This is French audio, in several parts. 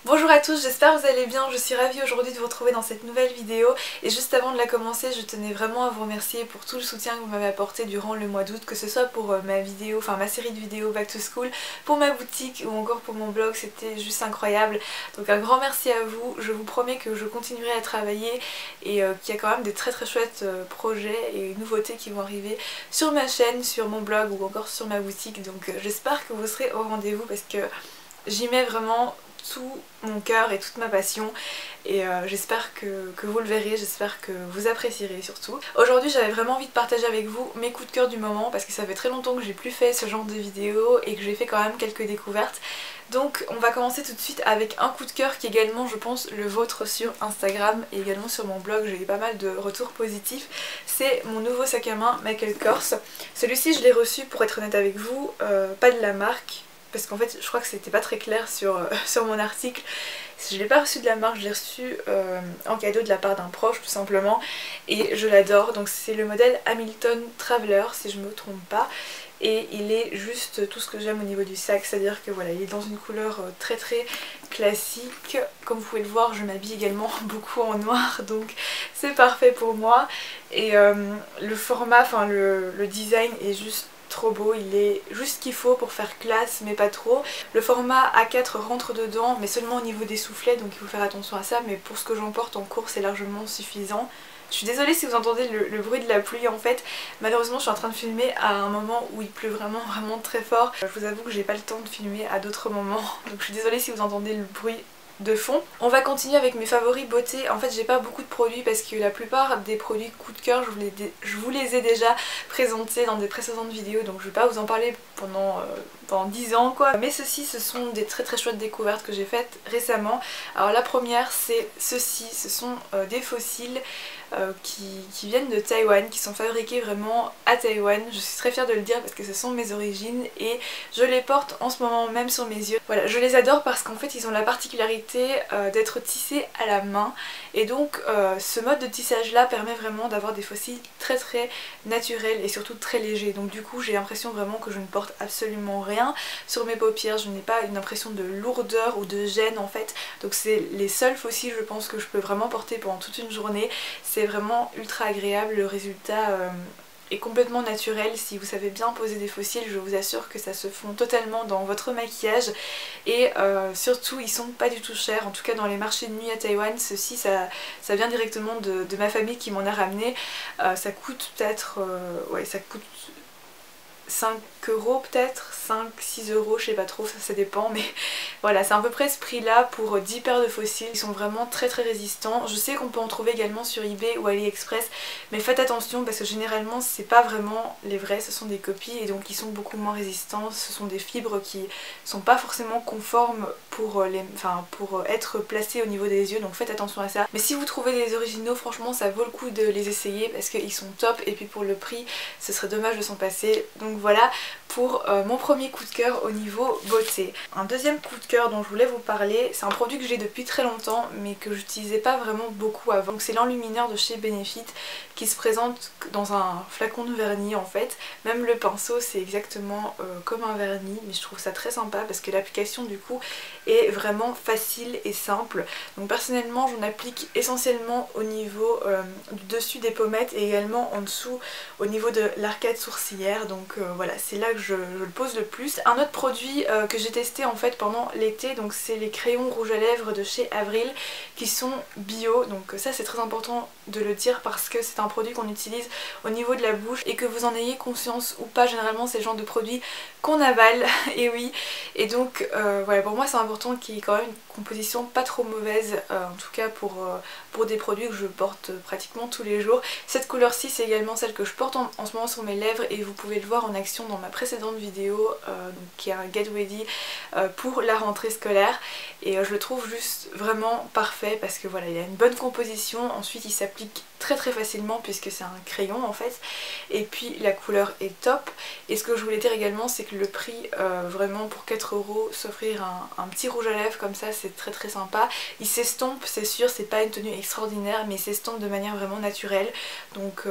Bonjour à tous, j'espère que vous allez bien, je suis ravie aujourd'hui de vous retrouver dans cette nouvelle vidéo et juste avant de la commencer je tenais vraiment à vous remercier pour tout le soutien que vous m'avez apporté durant le mois d'août, que ce soit pour ma série de vidéos Back to School, pour ma boutique ou encore pour mon blog, c'était juste incroyable. Donc un grand merci à vous, je vous promets que je continuerai à travailler et qu'il y a quand même des très chouettes projets et nouveautés qui vont arriver sur ma chaîne, sur mon blog ou encore sur ma boutique, donc j'espère que vous serez au rendez-vous parce que j'y mets vraiment tout mon cœur et toute ma passion et j'espère que vous le verrez, j'espère que vous apprécierez surtout. Aujourd'hui j'avais vraiment envie de partager avec vous mes coups de cœur du moment parce que ça fait très longtemps que j'ai plus fait ce genre de vidéos et que j'ai fait quand même quelques découvertes. Donc on va commencer tout de suite avec un coup de cœur qui est également je pense le vôtre sur Instagram et également sur mon blog, j'ai eu pas mal de retours positifs. C'est mon nouveau sac à main Michael Kors. Celui-ci je l'ai reçu, pour être honnête avec vous, pas de la marque, parce qu'en fait je crois que c'était pas très clair sur mon article. Je l'ai pas reçu de la marque, je l'ai reçu en cadeau de la part d'un proche tout simplement et je l'adore. Donc c'est le modèle Hamilton Traveler si je me trompe pas et il est juste tout ce que j'aime au niveau du sac, c'est à dire que voilà, il est dans une couleur très classique. Comme vous pouvez le voir, je m'habille également beaucoup en noir donc c'est parfait pour moi et le format, enfin le design est juste trop beau, il est juste ce qu'il faut pour faire classe mais pas trop. Le format A4 rentre dedans mais seulement au niveau des soufflets, donc il faut faire attention à ça, mais pour ce que j'emporte en cours c'est largement suffisant. Je suis désolée si vous entendez le bruit de la pluie, en fait malheureusement je suis en train de filmer à un moment où il pleut vraiment très fort. Je vous avoue que j'ai pas le temps de filmer à d'autres moments donc je suis désolée si vous entendez le bruit de fond. On va continuer avec mes favoris beauté. En fait j'ai pas beaucoup de produits parce que la plupart des produits coup de cœur je vous les ai déjà présentés dans des précédentes vidéos, donc je vais pas vous en parler pendant 10 ans quoi. Mais ceci, ce sont des très chouettes découvertes que j'ai faites récemment. Alors la première c'est ceci, ce sont des fossiles qui viennent de Taïwan, qui sont fabriqués vraiment à Taïwan. Je suis très fière de le dire parce que ce sont mes origines et je les porte en ce moment même sur mes yeux. Voilà, je les adore parce qu'en fait ils ont la particularité d'être tissés à la main et donc ce mode de tissage là permet vraiment d'avoir des fossiles très naturels et surtout très légers. Donc du coup j'ai l'impression vraiment que je ne porte absolument rien sur mes paupières, je n'ai pas une impression de lourdeur ou de gêne en fait. Donc c'est les seuls fossiles je pense que je peux vraiment porter pendant toute une journée. C'est vraiment ultra agréable, le résultat est complètement naturel. Si vous savez bien poser des fossiles, je vous assure que ça se fond totalement dans votre maquillage et surtout ils sont pas du tout chers, en tout cas dans les marchés de nuit à Taïwan. Ceci ça vient directement de ma famille qui m'en a ramené. Ça coûte peut-être ouais, ça coûte 5 € peut-être, 5-6 €, je sais pas trop, ça dépend, mais voilà, c'est à peu près ce prix là pour 10 paires de fossiles. Ils sont vraiment très résistants. Je sais qu'on peut en trouver également sur eBay ou AliExpress, mais faites attention parce que généralement c'est pas vraiment les vrais, ce sont des copies et donc ils sont beaucoup moins résistants. Ce sont des fibres qui sont pas forcément conformes pour être placées au niveau des yeux, donc faites attention à ça. Mais si vous trouvez des originaux, franchement ça vaut le coup de les essayer parce qu'ils sont top et puis pour le prix ce serait dommage de s'en passer. Donc voilà pour mon premier coup de cœur au niveau beauté. Un deuxième coup de cœur dont je voulais vous parler, c'est un produit que j'ai depuis très longtemps mais que j'utilisais pas vraiment beaucoup avant. Donc c'est l'enlumineur de chez Benefit qui se présente dans un flacon de vernis en fait. Même le pinceau c'est exactement comme un vernis, mais je trouve ça très sympa parce que l'application du coup est vraiment facile et simple. Donc personnellement j'en applique essentiellement au niveau du dessus des pommettes et également en dessous au niveau de l'arcade sourcilière. Donc voilà, c'est là que je le pose le plus. Un autre produit que j'ai testé en fait pendant l'été, donc c'est les crayons rouge à lèvres de chez Avril qui sont bio. Donc ça c'est très important de le dire parce que c'est un produit qu'on utilise au niveau de la bouche et que vous en ayez conscience ou pas, généralement c'est le genre de produit qu'on avale et oui, et donc voilà, pour moi c'est important qu'il y ait quand même une composition pas trop mauvaise, en tout cas pour des produits que je porte pratiquement tous les jours. Cette couleur-ci c'est également celle que je porte en ce moment sur mes lèvres et vous pouvez le voir en action dans ma précédente vidéo donc, qui est un get ready pour la rentrée scolaire et je le trouve juste vraiment parfait parce que voilà, il a une bonne composition, ensuite il s'applique très facilement puisque c'est un crayon en fait, et puis la couleur est top. Et ce que je voulais dire également, c'est que le prix, vraiment pour 4 € s'offrir un petit rouge à lèvres comme ça, c'est très sympa. Il s'estompe, c'est sûr, c'est pas une tenue extraordinaire, mais il s'estompe de manière vraiment naturelle, donc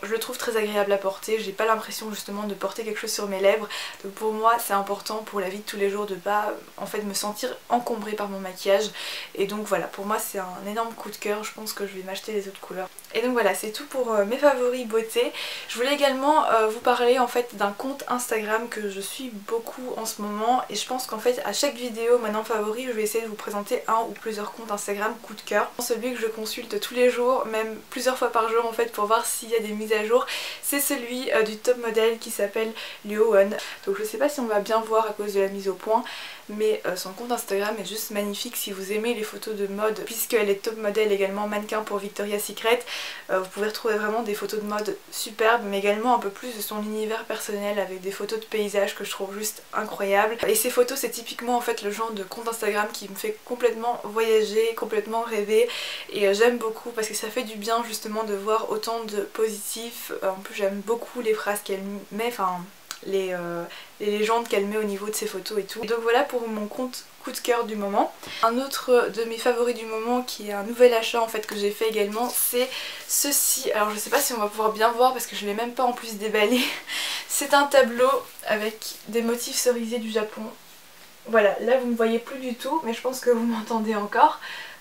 je le trouve très agréable à porter. J'ai pas l'impression justement de porter quelque chose sur mes lèvres, donc pour moi c'est important pour la vie de tous les jours de pas en fait me sentir encombrée par mon maquillage. Et donc voilà, pour moi c'est un énorme coup de cœur, je pense que je vais m'acheter les autres couleurs. Et donc voilà, c'est tout pour mes favoris beauté. Je voulais également vous parler en fait d'un compte Instagram que je suis beaucoup en ce moment, et je pense qu'en fait à chaque vidéo maintenant favori je vais essayer de vous présenter un ou plusieurs comptes Instagram coup de cœur. Celui que je consulte tous les jours, même plusieurs fois par jour en fait, pour voir s'il y a des mises à jour, c'est celui du top modèle qui s'appelle Luo Won. Donc je sais pas si on va bien voir à cause de la mise au point, mais son compte Instagram est juste magnifique si vous aimez les photos de mode, puisqu'elle est top modèle également mannequin pour Victoria's Secret. Vous pouvez retrouver vraiment des photos de mode superbes, mais également un peu plus de son univers personnel avec des photos de paysages que je trouve juste incroyables. Et ces photos, c'est typiquement en fait le genre de compte Instagram qui me fait complètement voyager, complètement rêver, et j'aime beaucoup parce que ça fait du bien justement de voir autant de positifs. En plus j'aime beaucoup les phrases qu'elle met, enfin les légendes qu'elle met au niveau de ses photos et tout. Et donc voilà pour mon compte coup de cœur du moment. Un autre de mes favoris du moment qui est un nouvel achat en fait que j'ai fait également, c'est ceci. Alors je sais pas si on va pouvoir bien voir parce que je l'ai même pas en plus déballé. C'est un tableau avec des motifs cerisiers du Japon. Voilà, là vous ne me voyez plus du tout, mais je pense que vous m'entendez encore.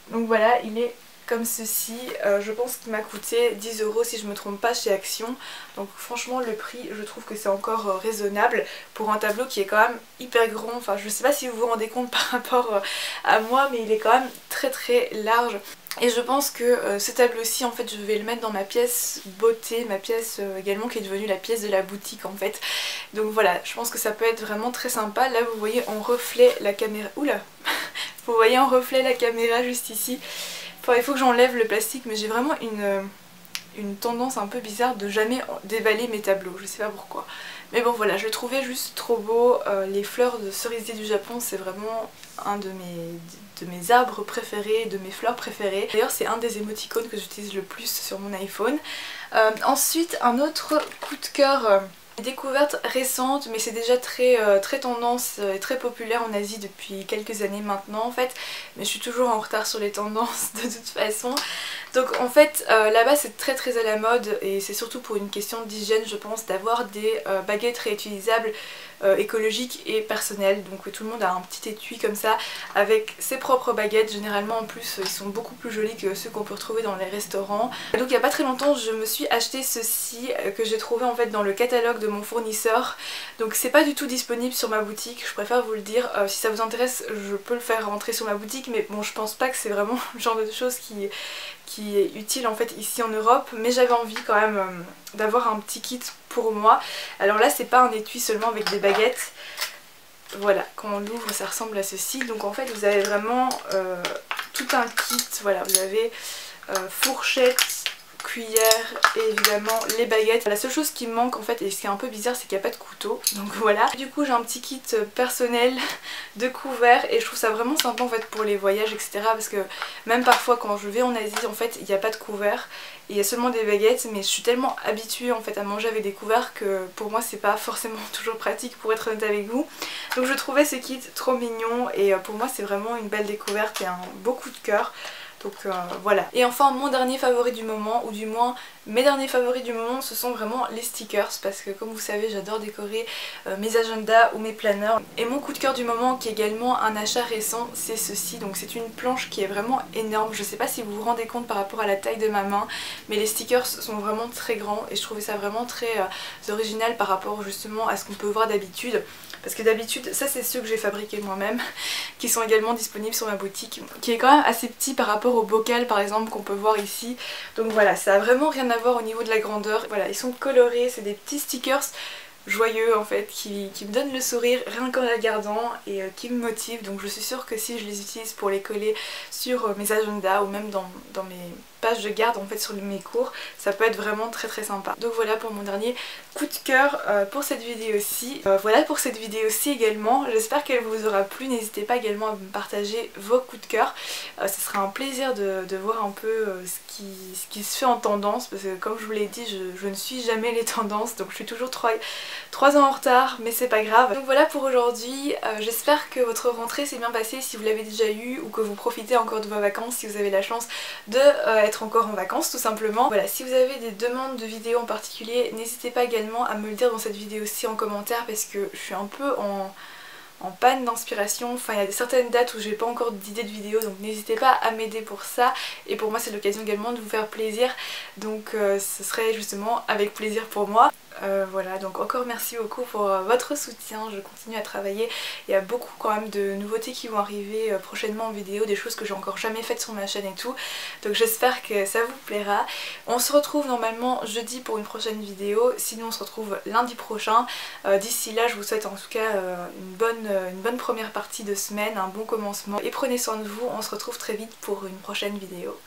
Donc voilà, il est comme ceci. Je pense qu'il m'a coûté 10 € si je me trompe pas chez Action. Donc franchement le prix, je trouve que c'est encore raisonnable pour un tableau qui est quand même hyper grand. Enfin je sais pas si vous vous rendez compte par rapport à moi, mais il est quand même très large. Et je pense que ce tableau-ci en fait je vais le mettre dans ma pièce beauté, ma pièce également qui est devenue la pièce de la boutique en fait. Donc voilà, je pense que ça peut être vraiment très sympa. Là vous voyez en reflet la caméra, oula vous voyez en reflet la caméra juste ici. Enfin, il faut que j'enlève le plastique, mais j'ai vraiment une tendance un peu bizarre de jamais déballer mes tableaux, je sais pas pourquoi. Mais bon voilà, je le trouvais juste trop beau. Les fleurs de cerisier du Japon, c'est vraiment un de mes arbres préférés, de mes fleurs préférées. D'ailleurs c'est un des émoticônes que j'utilise le plus sur mon iPhone. Ensuite un autre coup de cœur, découverte récente, mais c'est déjà très tendance et très populaire en Asie depuis quelques années maintenant en fait, mais je suis toujours en retard sur les tendances de toute façon. Donc en fait là-bas c'est très à la mode, et c'est surtout pour une question d'hygiène je pense, d'avoir des baguettes réutilisables écologiques et personnelles. Donc tout le monde a un petit étui comme ça avec ses propres baguettes. Généralement en plus ils sont beaucoup plus jolis que ceux qu'on peut retrouver dans les restaurants. Et donc il n'y a pas très longtemps je me suis acheté ceci que j'ai trouvé en fait dans le catalogue de mon fournisseur. Donc c'est pas du tout disponible sur ma boutique, je préfère vous le dire. Si ça vous intéresse je peux le faire rentrer sur ma boutique, mais bon je pense pas que c'est vraiment le genre de choses qui est utile en fait ici en Europe, mais j'avais envie quand même d'avoir un petit kit pour moi. Alors là c'est pas un étui seulement avec des baguettes, voilà, quand on l'ouvre ça ressemble à ceci. Donc en fait vous avez vraiment tout un kit, voilà, vous avez fourchette, cuillère et évidemment les baguettes. La seule chose qui me manque en fait, et ce qui est un peu bizarre, c'est qu'il n'y a pas de couteau, donc voilà. Du coup j'ai un petit kit personnel de couverts, et je trouve ça vraiment sympa en fait pour les voyages etc, parce que même parfois quand je vais en Asie en fait il n'y a pas de couverts, il y a seulement des baguettes, mais je suis tellement habituée en fait à manger avec des couverts que pour moi c'est pas forcément toujours pratique, pour être honnête avec vous. Donc je trouvais ce kit trop mignon, et pour moi c'est vraiment une belle découverte et un beau coup de cœur. Donc voilà. Et enfin mon dernier favori du moment, ou du moins mes derniers favoris du moment, ce sont vraiment les stickers, parce que comme vous savez j'adore décorer mes agendas ou mes planners. Et mon coup de cœur du moment, qui est également un achat récent, c'est ceci. Donc c'est une planche qui est vraiment énorme, je sais pas si vous vous rendez compte par rapport à la taille de ma main, mais les stickers sont vraiment très grands et je trouvais ça vraiment très original par rapport justement à ce qu'on peut voir d'habitude. Parce que d'habitude, ça c'est ceux que j'ai fabriqués moi-même, qui sont également disponibles sur ma boutique, qui est quand même assez petit par rapport au bocal par exemple qu'on peut voir ici. Donc voilà, ça a vraiment rien à voir au niveau de la grandeur. Voilà, ils sont colorés, c'est des petits stickers joyeux en fait, qui me donnent le sourire rien qu'en les regardant, et qui me motivent. Donc je suis sûre que si je les utilise pour les coller sur mes agendas ou même dans mes pages de garde en fait sur mes cours, ça peut être vraiment très sympa. Donc voilà pour mon dernier coup de cœur pour cette vidéo-ci. Voilà pour cette vidéo-ci également, j'espère qu'elle vous aura plu, n'hésitez pas également à me partager vos coups de cœur, ce sera un plaisir de voir un peu ce qui se fait en tendance, parce que comme je vous l'ai dit, je ne suis jamais les tendances, donc je suis toujours 3 ans en retard, mais c'est pas grave. Donc voilà pour aujourd'hui, j'espère que votre rentrée s'est bien passée si vous l'avez déjà eu, ou que vous profitez encore de vos vacances si vous avez la chance de être encore en vacances tout simplement. Voilà, si vous avez des demandes de vidéos en particulier, n'hésitez pas également à me le dire dans cette vidéo aussi en commentaire, parce que je suis un peu en panne d'inspiration, enfin il y a certaines dates où j'ai pas encore d'idées de vidéos, donc n'hésitez pas à m'aider pour ça, et pour moi c'est l'occasion également de vous faire plaisir, donc ce serait justement avec plaisir pour moi. Voilà, donc encore merci beaucoup pour votre soutien, je continue à travailler, il y a beaucoup quand même de nouveautés qui vont arriver prochainement en vidéo, des choses que j'ai encore jamais faites sur ma chaîne et tout, donc j'espère que ça vous plaira. On se retrouve normalement jeudi pour une prochaine vidéo, sinon on se retrouve lundi prochain. D'ici là je vous souhaite en tout cas une bonne première partie de semaine, un bon commencement, et prenez soin de vous, on se retrouve très vite pour une prochaine vidéo.